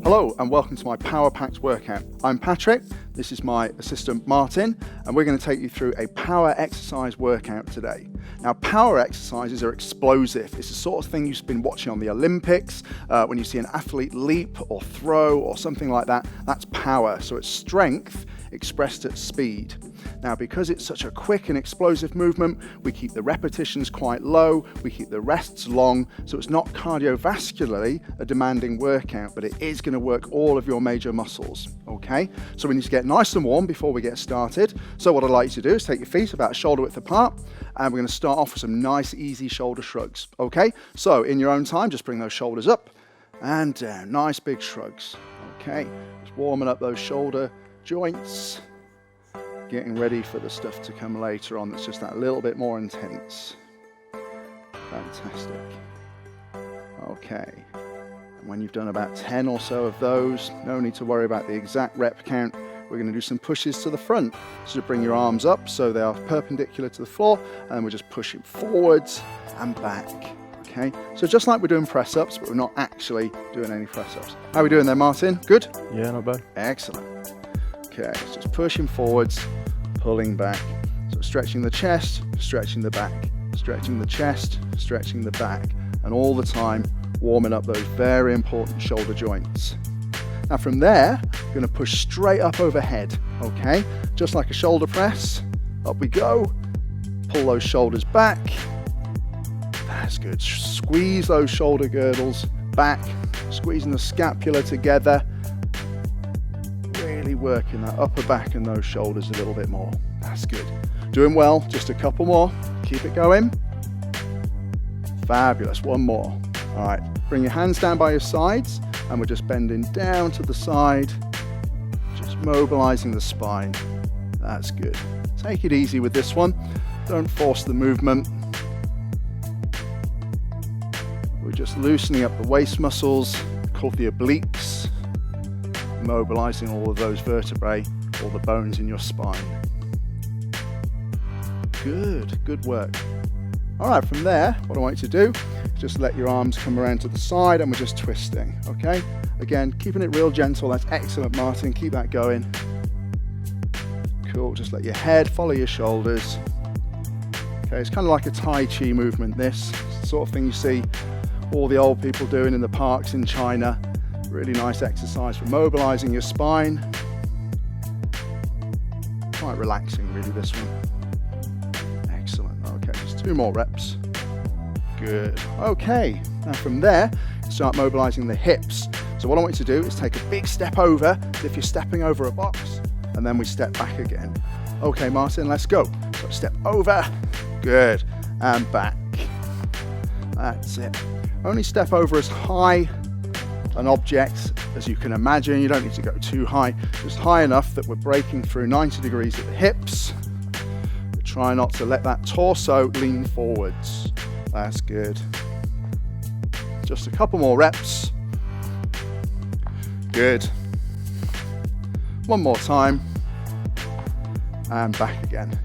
Hello and welcome to my Power Packed workout. I'm Patrick, this is my assistant Martin, and we're going to take you through a power exercise workout today. Now, power exercises are explosive. It's the sort of thing you've been watching on the Olympics. When you see an athlete leap or throw or something like that, that's power. So it's strength expressed at speed. Now, because it's such a quick and explosive movement, we keep the repetitions quite low, we keep the rests long, so it's not cardiovascularly a demanding workout, but it is going to work all of your major muscles, okay? So we need to get nice and warm before we get started. So what I'd like you to do is take your feet about shoulder width apart, and we're going to start off with some nice, easy shoulder shrugs, okay? So in your own time, just bring those shoulders up and down, nice big shrugs, okay? Just warming up those shoulder joints. Getting ready for the stuff to come later on that's just that little bit more intense. Fantastic. Okay. And when you've done about 10 or so of those, no need to worry about the exact rep count. We're going to do some pushes to the front. So bring your arms up so they are perpendicular to the floor, and we're just pushing forwards and back. Okay. So just like we're doing press-ups, but we're not actually doing any press-ups. How are we doing there, Martin? Good? Yeah, not bad. Excellent. Okay, so just pushing forwards, pulling back. So stretching the chest, stretching the back, stretching the chest, stretching the back, and all the time warming up those very important shoulder joints. Now from there, you're going to push straight up overhead, okay? Just like a shoulder press, up we go. Pull those shoulders back. That's good. Squeeze those shoulder girdles back, squeezing the scapula together. Really working that upper back and those shoulders a little bit more. That's good. Doing well. Just a couple more. Keep it going. Fabulous. One more. All right. Bring your hands down by your sides, and we're just bending down to the side, just mobilizing the spine. That's good. Take it easy with this one. Don't force the movement. We're just loosening up the waist muscles, called the obliques, mobilizing all of those vertebrae, all the bones in your spine. Good work. All right, from there, what I want you to do is just let your arms come around to the side, and we're just twisting, okay? Again, keeping it real gentle. That's excellent, Martin. Keep that going. Cool, just let your head follow your shoulders. Okay, it's kind of like a Tai Chi movement, this. It's the sort of thing you see all the old people doing in the parks in China. Really nice exercise for mobilizing your spine. Quite relaxing, really, this one. Excellent. Okay, just 2 more reps. Good. Okay, now from there, start mobilizing the hips. So what I want you to do is take a big step over, as if you're stepping over a box, and then we step back again. Okay, Martin, let's go. So step over. Good. And back. That's it. Only step over as high an object as you can imagine. You don't need to go too high, just high enough that we're breaking through 90 degrees at the hips. But try not to let that torso lean forwards. That's good. Just a couple more reps. Good. One more time. And back again.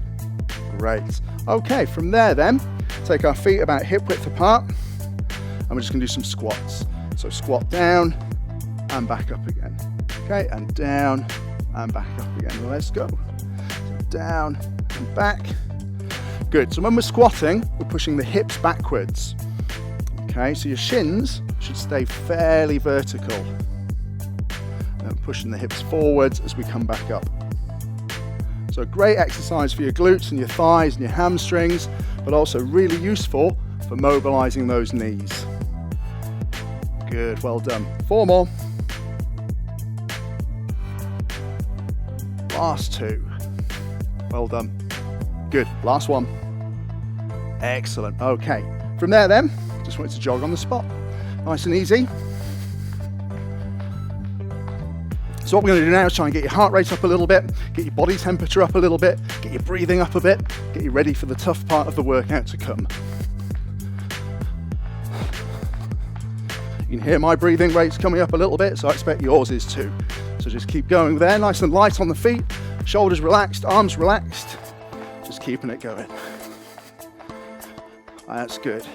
Great. Okay, from there then, take our feet about hip width apart, and we're just going to do some squats. So squat down and back up again. Okay, and down and back up again. Let's go. So down and back. Good. So when we're squatting, we're pushing the hips backwards. Okay, so your shins should stay fairly vertical. And pushing the hips forwards as we come back up. So a great exercise for your glutes and your thighs and your hamstrings, but also really useful for mobilizing those knees. Good, well done. 4 more. Last 2. Well done. Good, last 1. Excellent, okay. From there then, just want you to jog on the spot. Nice and easy. So what we're going to do now is try and get your heart rate up a little bit, get your body temperature up a little bit, get your breathing up a bit, get you ready for the tough part of the workout to come. You can hear my breathing rates coming up a little bit, so I expect yours is too. So just keep going there, nice and light on the feet, shoulders relaxed, arms relaxed, just keeping it going. That's good.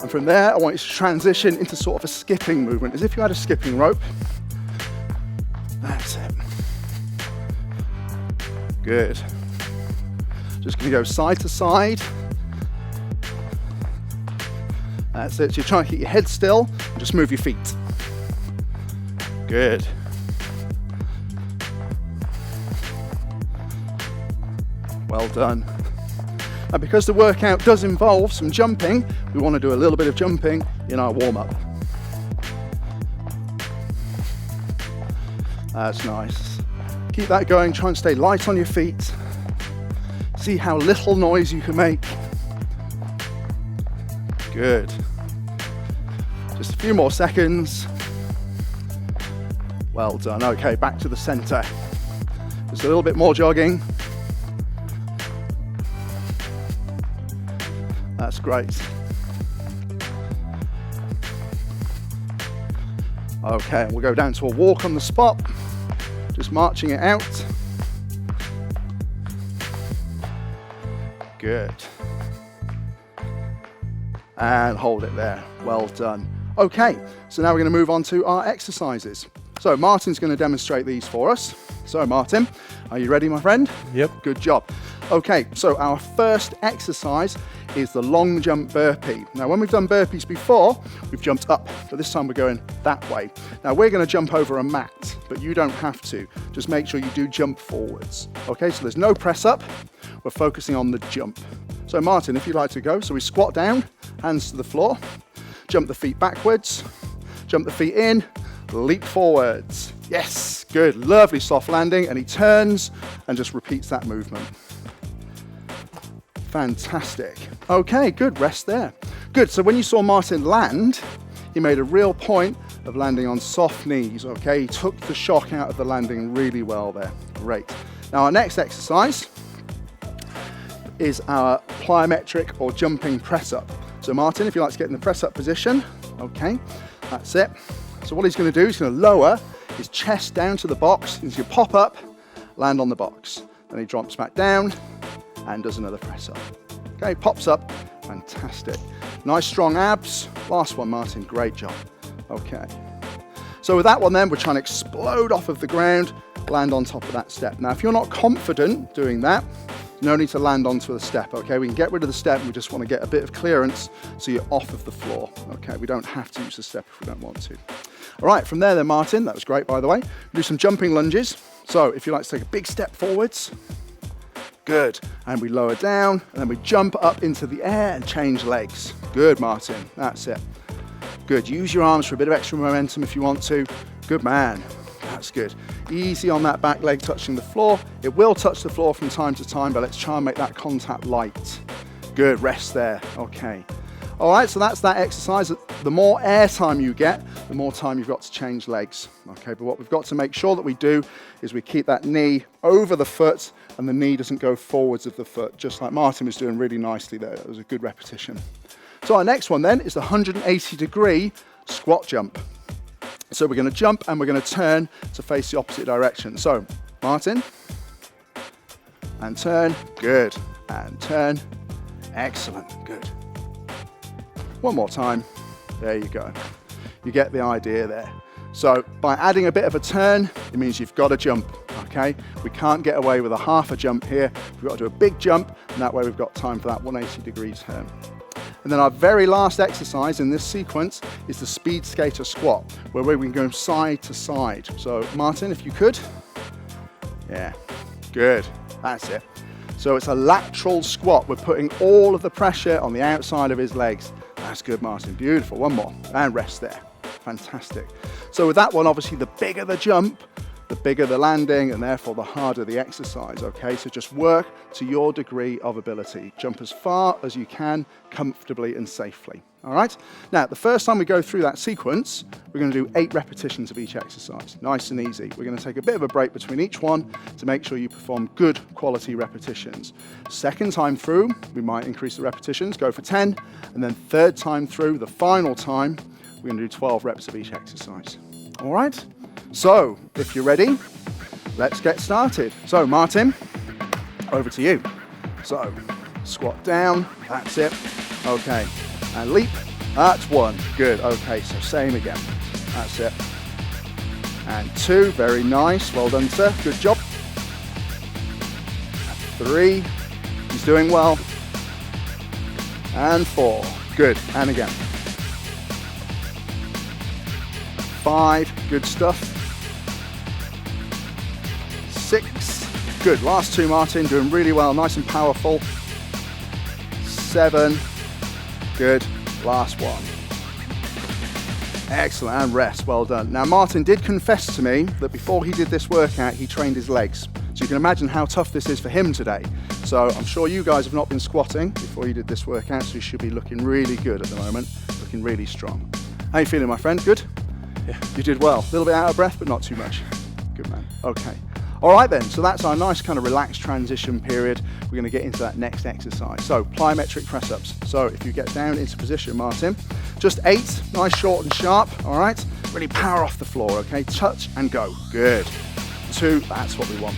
And from there, I want you to transition into sort of a skipping movement, as if you had a skipping rope. That's it. Good. Just going to go side to side. That's it. So you're trying to keep your head still and just move your feet. Good. Well done. And because the workout does involve some jumping, we want to do a little bit of jumping in our warm-up. That's nice. Keep that going, try and stay light on your feet. See how little noise you can make. Good. Just a few more seconds. Well done. Okay, back to the center. Just a little bit more jogging. That's great. Okay, we'll go down to a walk on the spot. Just marching it out. Good. And hold it there. Well done. Okay, so now we're going to move on to our exercises. So Martin's going to demonstrate these for us. So Martin, are you ready, my friend? Yep. Good job. Okay, so our first exercise is the long jump burpee. Now, when we've done burpees before, we've jumped up, but this time we're going that way. Now, we're going to jump over a mat, but you don't have to. Just make sure you do jump forwards. Okay, so there's no press up. We're focusing on the jump. So Martin, if you'd like to go, so we squat down, hands to the floor, jump the feet backwards, jump the feet in, leap forwards. Yes, good, lovely soft landing, and he turns and just repeats that movement. Fantastic. Okay, good, rest there. Good, so when you saw Martin land, he made a real point of landing on soft knees, okay? He took the shock out of the landing really well there. Great. Now our next exercise is our plyometric or jumping press up. So Martin, if you'd like to get in the press up position, okay, that's it. So what he's going to do, he's going to lower his chest down to the box. He's going to pop up, land on the box. Then he drops back down and does another press up. Okay, pops up, fantastic. Nice strong abs. Last one, Martin, great job. Okay. So with that one then, we're trying to explode off of the ground, land on top of that step. Now, if you're not confident doing that, no need to land onto the step, okay? We can get rid of the step, and we just want to get a bit of clearance so you're off of the floor, okay? We don't have to use the step if we don't want to. All right, from there then, Martin, that was great, by the way. Do some jumping lunges. So if you like to take a big step forwards, good. And we lower down, and then we jump up into the air and change legs. Good, Martin, that's it. Good, use your arms for a bit of extra momentum if you want to. Good man. That's good. Easy on that back leg touching the floor. It will touch the floor from time to time, but let's try and make that contact light. Good, rest there. Okay. All right, so that's that exercise. The more air time you get, the more time you've got to change legs. Okay, but what we've got to make sure that we do is we keep that knee over the foot and the knee doesn't go forwards of the foot, just like Martin was doing really nicely there. That was a good repetition. So our next one then is the 180-degree squat jump. So we're going to jump and we're going to turn to face the opposite direction. So, Martin, and turn, good, and turn, excellent, good. One more time, there you go. You get the idea there. So by adding a bit of a turn, it means you've got to jump, okay? We can't get away with a half a jump here. We've got to do a big jump, and that way we've got time for that 180-degree turn. And then our very last exercise in this sequence is the speed skater squat, where we can go side to side. So Martin, if you could. Yeah, good, that's it. So it's a lateral squat. We're putting all of the pressure on the outside of his legs. That's good, Martin, beautiful. One more, and rest there. Fantastic. So with that one, obviously the bigger the jump, the bigger the landing, and therefore the harder the exercise, okay? So just work to your degree of ability. Jump as far as you can, comfortably and safely, all right? Now, the first time we go through that sequence, we're gonna do 8 repetitions of each exercise, nice and easy. We're gonna take a bit of a break between each one to make sure you perform good quality repetitions. Second time through, we might increase the repetitions, go for 10, and then third time through, the final time, we're gonna do 12 reps of each exercise, all right? So, if you're ready, let's get started. So, Martin, over to you. So, squat down, that's it. Okay, and leap, That's 1, good, okay, so same again. That's it. And 2, very nice, well done, sir, good job. And 3, he's doing well. And 4, good, and again. 5, good stuff. 6, good, last 2, Martin, doing really well, nice and powerful. 7, good, last 1. Excellent, and rest, well done. Now Martin did confess to me that before he did this workout, he trained his legs. So you can imagine how tough this is for him today. So I'm sure you guys have not been squatting before you did this workout, so you should be looking really good at the moment, looking really strong. How you feeling, my friend? Good? Yeah. You did well. A little bit out of breath, but not too much. Good man. Okay. All right then, so that's our nice kind of relaxed transition period. We're going to get into that next exercise. So plyometric press-ups. So if you get down into position, Martin, just 8, nice, short and sharp, all right? Really power off the floor, okay? Touch and go, good. 2, that's what we want.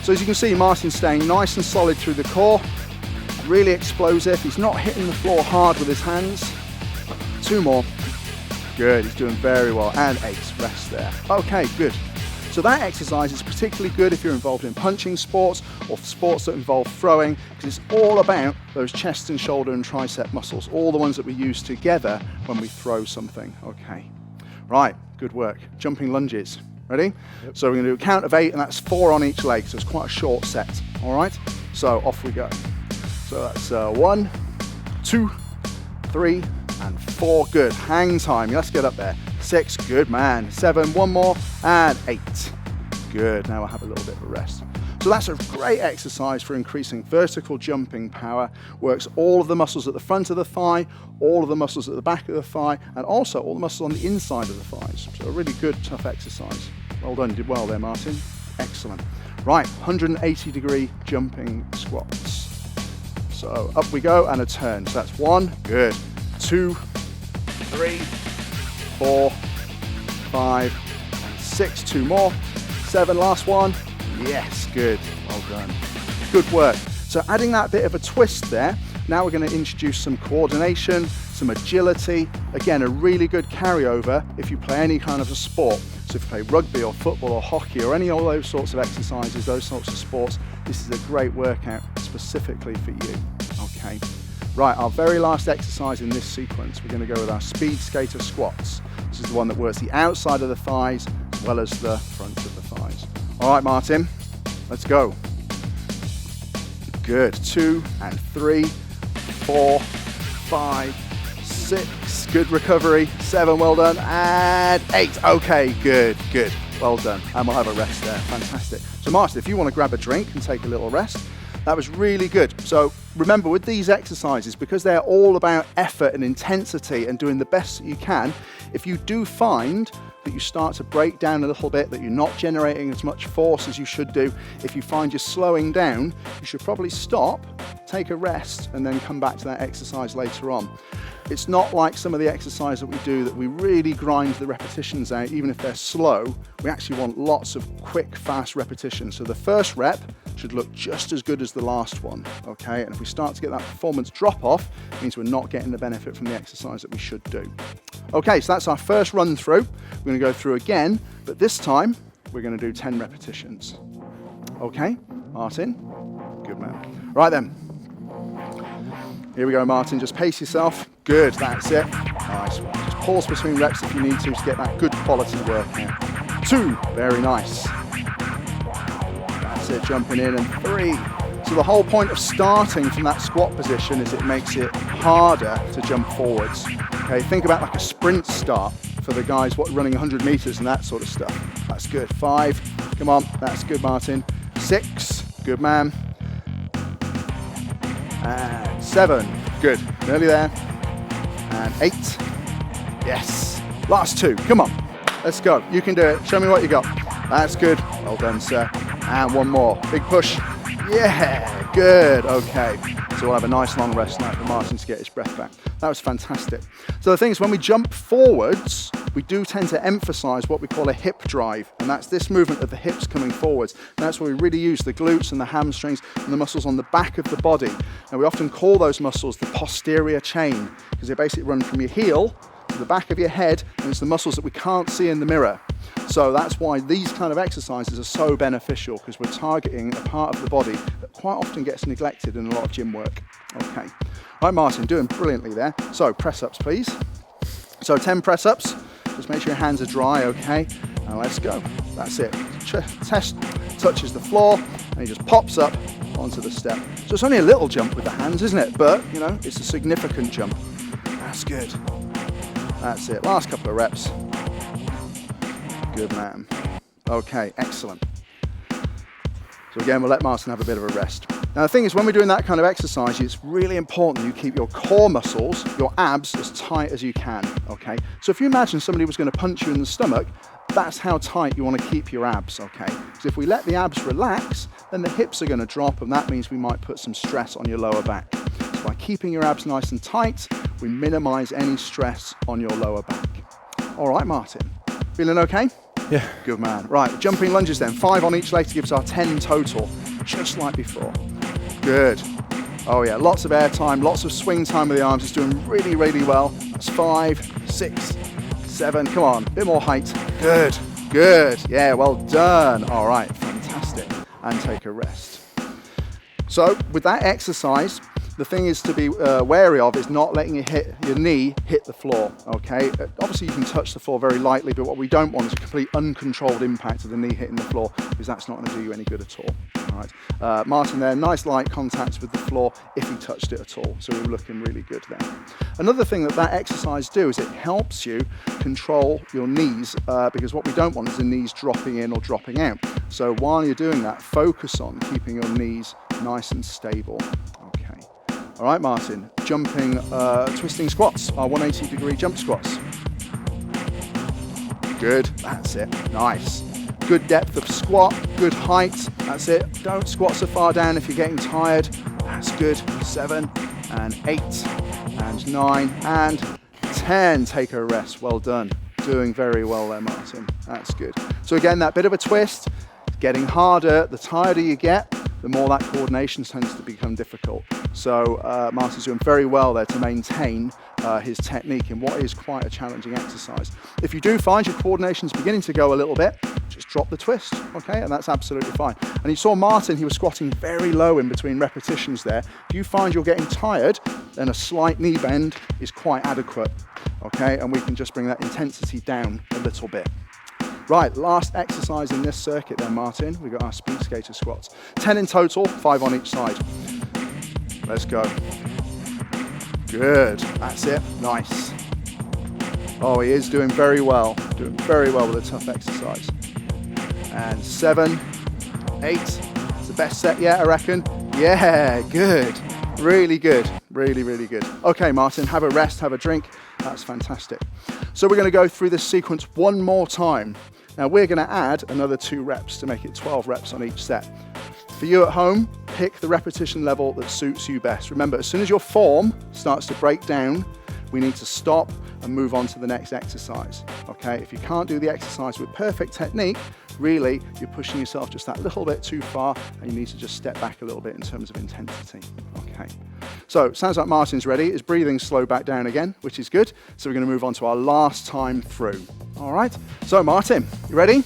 So as you can see, Martin's staying nice and solid through the core, really explosive. He's not hitting the floor hard with his hands. 2 more, good, he's doing very well. And 8, rest there. Okay, good. So that exercise is particularly good if you're involved in punching sports or sports that involve throwing, because it's all about those chest and shoulder and tricep muscles, all the ones that we use together when we throw something. Okay, right, good work. Jumping lunges, ready? Yep. So we're going to do a count of 8, and that's 4 on each leg, so it's quite a short set, all right? So off we go. So that's 1, 2, 3, and 4, good. Hang time, let's get up there. 6, good man. 7, 1 more, and 8. Good, now we'll have a little bit of a rest. So that's a great exercise for increasing vertical jumping power. Works all of the muscles at the front of the thigh, all of the muscles at the back of the thigh, and also all the muscles on the inside of the thighs. So a really good, tough exercise. Well done, you did well there, Martin. Excellent. Right, 180-degree jumping squats. So up we go, and a turn. So that's 1, good. 2, 3, 4, 5, and 6, 2 more, 7, last 1, yes, good, well done, good work. So adding that bit of a twist there, now we're going to introduce some coordination, some agility, again a really good carryover if you play any kind of a sport. So if you play rugby or football or hockey or any of those sorts of exercises, those sorts of sports, this is a great workout specifically for you, okay. Right, our very last exercise in this sequence, we're going to go with our speed skater squats. This is the one that works the outside of the thighs as well as the front of the thighs. All right, Martin, let's go. Good, 2 and 3, 4, 5, 6, good recovery, 7, well done, and 8, okay, good, good, well done. And we'll have a rest there, fantastic. So Martin, if you want to grab a drink and take a little rest, that was really good. So remember, with these exercises, because they're all about effort and intensity and doing the best that you can, if you do find that you start to break down a little bit, that you're not generating as much force as you should do, if you find you're slowing down, you should probably stop, take a rest, and then come back to that exercise later on. It's not like some of the exercise that we do that we really grind the repetitions out, even if they're slow. We actually want lots of quick, fast repetitions. So the first rep should look just as good as the last one, okay? And if we start to get that performance drop off, it means we're not getting the benefit from the exercise that we should do. Okay, so that's our first run through. We're gonna go through again, but this time we're gonna do 10 repetitions. Okay, Martin? Good man. Right then. Here we go, Martin, just pace yourself. Good, that's it. Nice one. Just pause between reps if you need to get that good quality workout. 2, very nice. That's it, jumping in, and 3. So the whole point of starting from that squat position is it makes it harder to jump forwards. Okay, think about like a sprint start for the guys running 100 meters and that sort of stuff. That's good. 5, come on, that's good, Martin. 6, good man. And 7, good, nearly there. And 8, yes. Last 2, come on, let's go. You can do it, show me what you got. That's good, well done, sir. And 1 more, big push. Yeah, good, okay. So we'll have a nice long rest now for Martin to get his breath back. That was fantastic. So the thing is, when we jump forwards, we do tend to emphasize what we call a hip drive, and that's this movement of the hips coming forwards. And that's where we really use the glutes and the hamstrings and the muscles on the back of the body. And we often call those muscles the posterior chain, because they basically run from your heel to the back of your head, and it's the muscles that we can't see in the mirror. So that's why these kind of exercises are so beneficial, because we're targeting a part of the body that quite often gets neglected in a lot of gym work. Okay. All right, Martin, doing brilliantly there. So press-ups, please. So 10 press-ups. Just make sure your hands are dry, okay? And let's go. That's it. Test touches the floor, and he just pops up onto the step. So it's only a little jump with the hands, isn't it? But, you know, it's a significant jump. That's good. That's it. Last couple of reps. Good man. Okay, excellent. So again, we'll let Martin have a bit of a rest. Now the thing is, when we're doing that kind of exercise, it's really important that you keep your core muscles, your abs, as tight as you can, okay? So if you imagine somebody was going to punch you in the stomach, that's how tight you want to keep your abs, okay? Because if we let the abs relax, then the hips are going to drop, and that means we might put some stress on your lower back. So by keeping your abs nice and tight, we minimize any stress on your lower back. All right, Martin. Feeling okay? Yeah. Good man. Right, jumping lunges then. 5 on each leg to give us our 10 total, just like before. Good. Oh yeah, lots of air time, lots of swing time with the arms. He's doing really, really well. That's 5, 6, 7. Come on, a bit more height. Good, good. Yeah, well done. All right, fantastic. And take a rest. So with that exercise, the thing is to be wary of is not letting your knee hit the floor, okay? Obviously you can touch the floor very lightly, but what we don't want is a complete uncontrolled impact of the knee hitting the floor, because that's not going to do you any good at all. All right. Martin there, nice light contact with the floor if he touched it at all, so we're looking really good there. Another thing that exercise do is it helps you control your knees, because what we don't want is the knees dropping in or dropping out. So while you're doing that, focus on keeping your knees nice and stable. All right, Martin, jumping, twisting squats, our 180-degree jump squats. Good, that's it, nice. Good depth of squat, good height, that's it. Don't squat so far down if you're getting tired. That's good, 7 and 8 and 9 and 10. Take a rest, well done. Doing very well there, Martin, that's good. So again, that bit of a twist, getting harder, the tireder you get, the more that coordination tends to become difficult. So Martin's doing very well there to maintain his technique in what is quite a challenging exercise. If you do find your coordination's beginning to go a little bit, just drop the twist, okay? And that's absolutely fine. And you saw Martin, he was squatting very low in between repetitions there. If you find you're getting tired, then a slight knee bend is quite adequate, okay? And we can just bring that intensity down a little bit. Right, last exercise in this circuit then, Martin. We've got our speed skater squats. 10 in total, 5 on each side. Let's go. Good, that's it, nice. Oh, he is doing very well with a tough exercise. And 7, 8, it's the best set yet, I reckon. Yeah, good, really good, really, really good. Okay, Martin, have a rest, have a drink. That's fantastic. So we're gonna go through this sequence one more time. Now we're gonna add another 2 reps to make it 12 reps on each set. For you at home, pick the repetition level that suits you best. Remember, as soon as your form starts to break down, we need to stop and move on to the next exercise, okay? If you can't do the exercise with perfect technique, really, you're pushing yourself just that little bit too far, and you need to just step back a little bit in terms of intensity, okay? So, sounds like Martin's ready. His breathing's slowed back down again, which is good. So we're gonna move on to our last time through, all right? So Martin, you ready?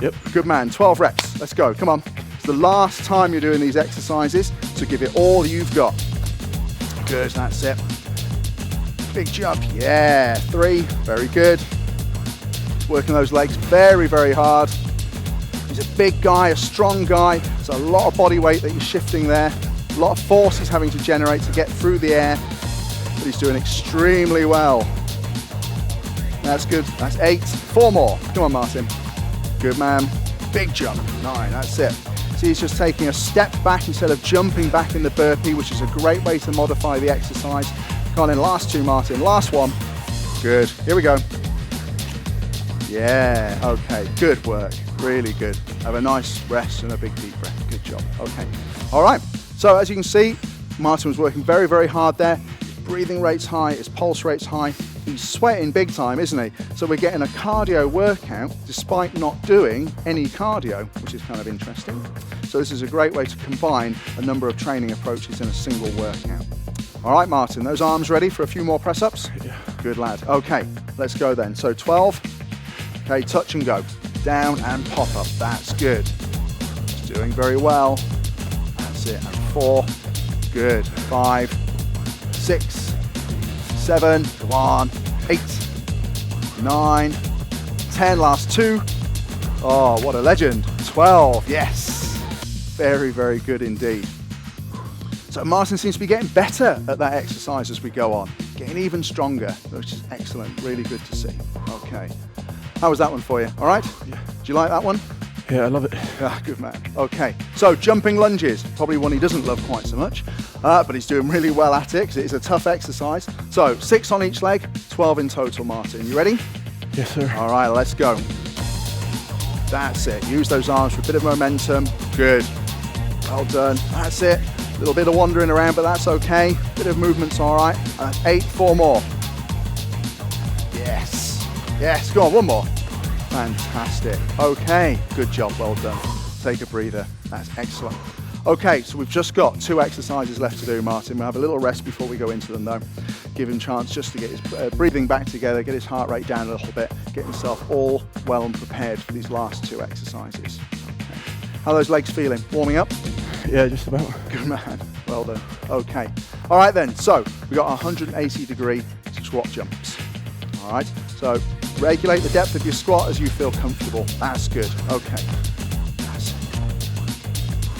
Yep. Good man, 12 reps, let's go, come on. It's the last time you're doing these exercises, so give it all you've got. Good, that's it. Big jump, yeah, 3, very good. Working those legs very, very hard. He's a big guy, a strong guy, so a lot of body weight that you're shifting there. A lot of force he's having to generate to get through the air, but he's doing extremely well. That's good, that's 8, 4 more. Come on, Martin. Good man, big jump, 9, that's it. See, he's just taking a step back instead of jumping back in the burpee, which is a great way to modify the exercise. Come on in, last 2, Martin, last 1. Good, here we go. Yeah, okay, good work, really good. Have a nice rest and a big deep breath, good job, okay. All right, so as you can see, Martin was working very, very hard there. His breathing rate's high, his pulse rate's high. He's sweating big time, isn't he? So we're getting a cardio workout despite not doing any cardio, which is kind of interesting. So this is a great way to combine a number of training approaches in a single workout. All right, Martin, those arms ready for a few more press-ups? Yeah. Good lad. Okay, let's go then. So 12. Okay, touch and go. Down and pop up. That's good. It's doing very well. That's it. And 4. Good. 5, 6, 7. Come on. 8, 9, 10. Last 2. Oh, what a legend. 12. Yes. Very, very good indeed. So Martin seems to be getting better at that exercise as we go on, getting even stronger, which is excellent. Really good to see. Okay. How was that one for you? All right? Yeah. Do you like that one? Yeah, I love it. Ah, good man. Okay. So jumping lunges, probably one he doesn't love quite so much, but he's doing really well at it because it's a tough exercise. So 6 on each leg, 12 in total, Martin. You ready? Yes, sir. All right, let's go. That's it. Use those arms for a bit of momentum. Good. Well done. That's it. A little bit of wandering around, but that's okay. Bit of movement's all right. 8, 4 more. Yes. Yes, go on, one more. Fantastic. Okay, good job, well done. Take a breather. That's excellent. Okay, so we've just got 2 exercises left to do, Martin. We'll have a little rest before we go into them though. Give him a chance just to get his breathing back together, get his heart rate down a little bit, get himself all well and prepared for these last 2 exercises. Okay. How are those legs feeling? Warming up? Yeah, just about. Good man, well done. Okay, all right then, so we've got 180-degree squat jumps. All right, so regulate the depth of your squat as you feel comfortable. That's good, okay. That's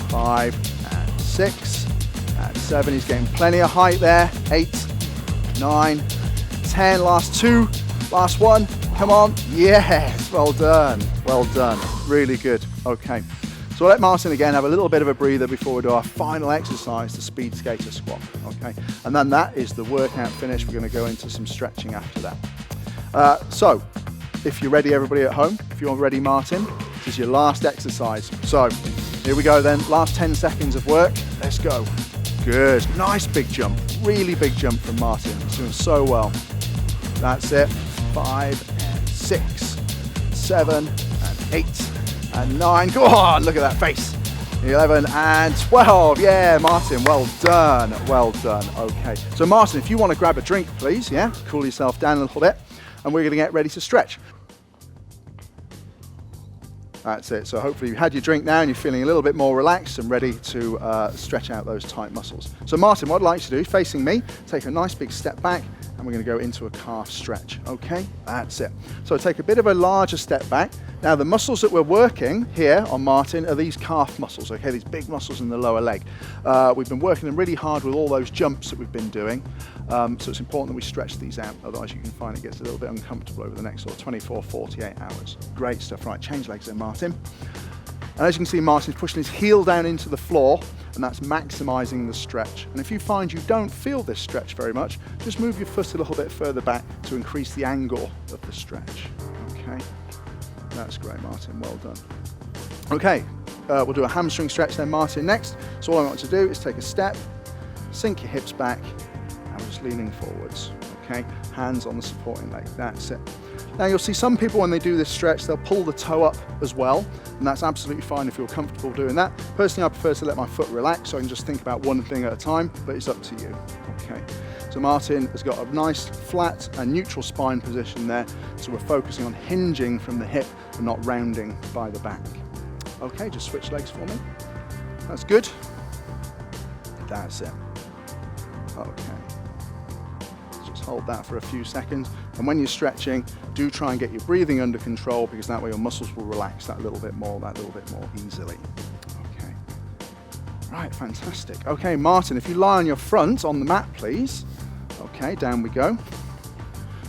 5 and 6 and 7, he's getting plenty of height there. 8, 9, 10, last 2, last 1, come on. Yes, well done, really good, okay. So we'll let Martin again have a little bit of a breather before we do our final exercise, the speed skater squat, okay? And then that is the workout finished. We're gonna go into some stretching after that. So, if you're ready, everybody at home, if you're ready, Martin, this is your last exercise. So, here we go then, last 10 seconds of work, let's go. Good, nice big jump, really big jump from Martin. He's doing so well. That's it, 5 and 6, 7 and 8, and 9, go on, look at that face. 11 and 12, yeah, Martin, well done, okay. So Martin, if you want to grab a drink, please, yeah, cool yourself down a little bit, and we're gonna get ready to stretch. That's it, so hopefully you've had your drink now and you're feeling a little bit more relaxed and ready to stretch out those tight muscles. So Martin, what I'd like you to do, facing me, take a nice big step back, and we're going to go into a calf stretch, okay? That's it. So take a bit of a larger step back. Now the muscles that we're working here on Martin are these calf muscles, okay? These big muscles in the lower leg. We've been working them really hard with all those jumps that we've been doing. So it's important that we stretch these out, otherwise you can find it gets a little bit uncomfortable over the next sort of 24, 48 hours. Great stuff, right, change legs then, Martin. And as you can see, Martin's pushing his heel down into the floor, and that's maximizing the stretch. And if you find you don't feel this stretch very much, just move your foot a little bit further back to increase the angle of the stretch. Okay, that's great, Martin, well done. Okay, we'll do a hamstring stretch then, Martin, next. So all I want to do is take a step, sink your hips back, and we're just leaning forwards. Okay, hands on the supporting leg, that's it. Now you'll see some people when they do this stretch, they'll pull the toe up as well, and that's absolutely fine if you're comfortable doing that. Personally, I prefer to let my foot relax so I can just think about one thing at a time, but it's up to you. Okay, so Martin has got a nice flat and neutral spine position there, so we're focusing on hinging from the hip and not rounding by the back. Okay, just switch legs for me. That's good. That's it. Okay. Hold that for a few seconds, and when you're stretching, do try and get your breathing under control, because that way your muscles will relax that little bit more easily. Okay, right, fantastic. Okay, Martin, if you lie on your front on the mat, please. Okay, down we go.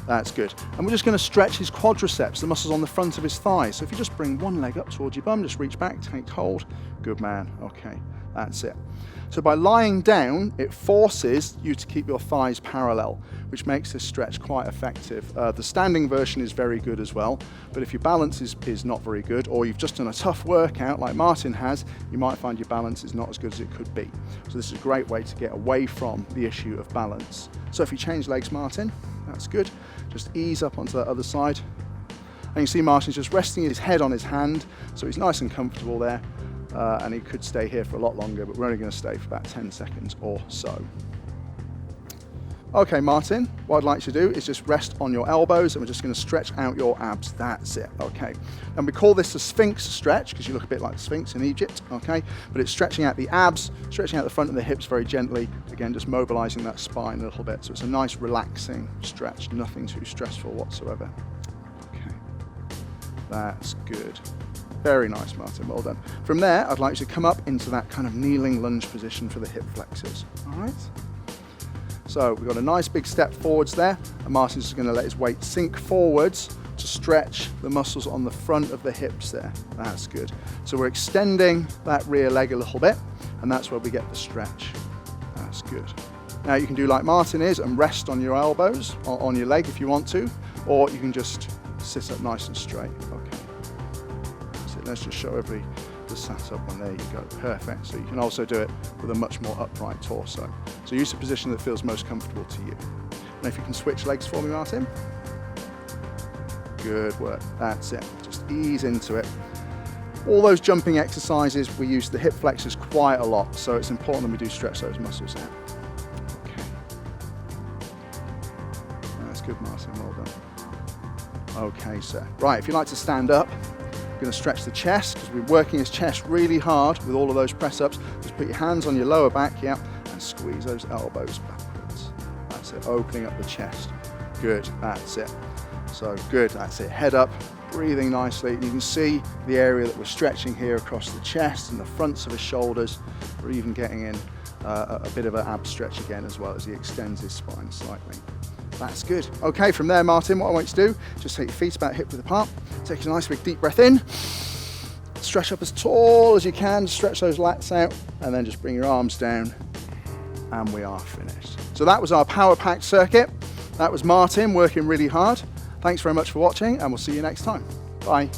That's good. And we're just going to stretch his quadriceps, the muscles on the front of his thighs. So if you just bring one leg up towards your bum, just reach back, take hold. Good man. Okay, that's it. So by lying down, it forces you to keep your thighs parallel, which makes this stretch quite effective. The standing version is very good as well, but if your balance is not very good, or you've just done a tough workout like Martin has, you might find your balance is not as good as it could be. So this is a great way to get away from the issue of balance. So if you change legs, Martin, that's good. Just ease up onto that other side. And you see Martin's just resting his head on his hand, so he's nice and comfortable there. And he could stay here for a lot longer, but we're only going to stay for about 10 seconds or so. Okay, Martin, what I'd like you to do is just rest on your elbows, and we're just going to stretch out your abs. That's it, okay. And we call this the Sphinx stretch, because you look a bit like the Sphinx in Egypt, okay? But it's stretching out the abs, stretching out the front of the hips very gently, again, just mobilizing that spine a little bit. So it's a nice, relaxing stretch, nothing too stressful whatsoever. Okay, that's good. Very nice, Martin, well done. From there, I'd like you to come up into that kind of kneeling lunge position for the hip flexors, all right? So we've got a nice big step forwards there, and Martin's just gonna let his weight sink forwards to stretch the muscles on the front of the hips there. That's good. So we're extending that rear leg a little bit, and that's where we get the stretch. That's good. Now you can do like Martin is and rest on your elbows, on your leg if you want to, or you can just sit up nice and straight, okay. Let's just show everybody the sat up one. There you go, perfect. So you can also do it with a much more upright torso. So use the position that feels most comfortable to you. And if you can switch legs for me, Martin. Good work, that's it. Just ease into it. All those jumping exercises, we use the hip flexors quite a lot, so it's important that we do stretch those muscles out. Okay. That's good, Martin, well done. Okay, sir. Right, if you'd like to stand up, we're going to stretch the chest, because we're working his chest really hard with all of those press-ups. Just put your hands on your lower back, yeah, and squeeze those elbows backwards. That's it, opening up the chest. Good, that's it. So good, that's it. Head up, breathing nicely. You can see the area that we're stretching here across the chest and the fronts of his shoulders. We're even getting in a bit of an ab stretch again as well as he extends his spine slightly. That's good. Okay, from there, Martin, what I want you to do, just take your feet about hip width apart, take a nice big deep breath in, stretch up as tall as you can, stretch those lats out, and then just bring your arms down, and we are finished. So that was our power pack circuit. That was Martin working really hard. Thanks very much for watching, and we'll see you next time. Bye.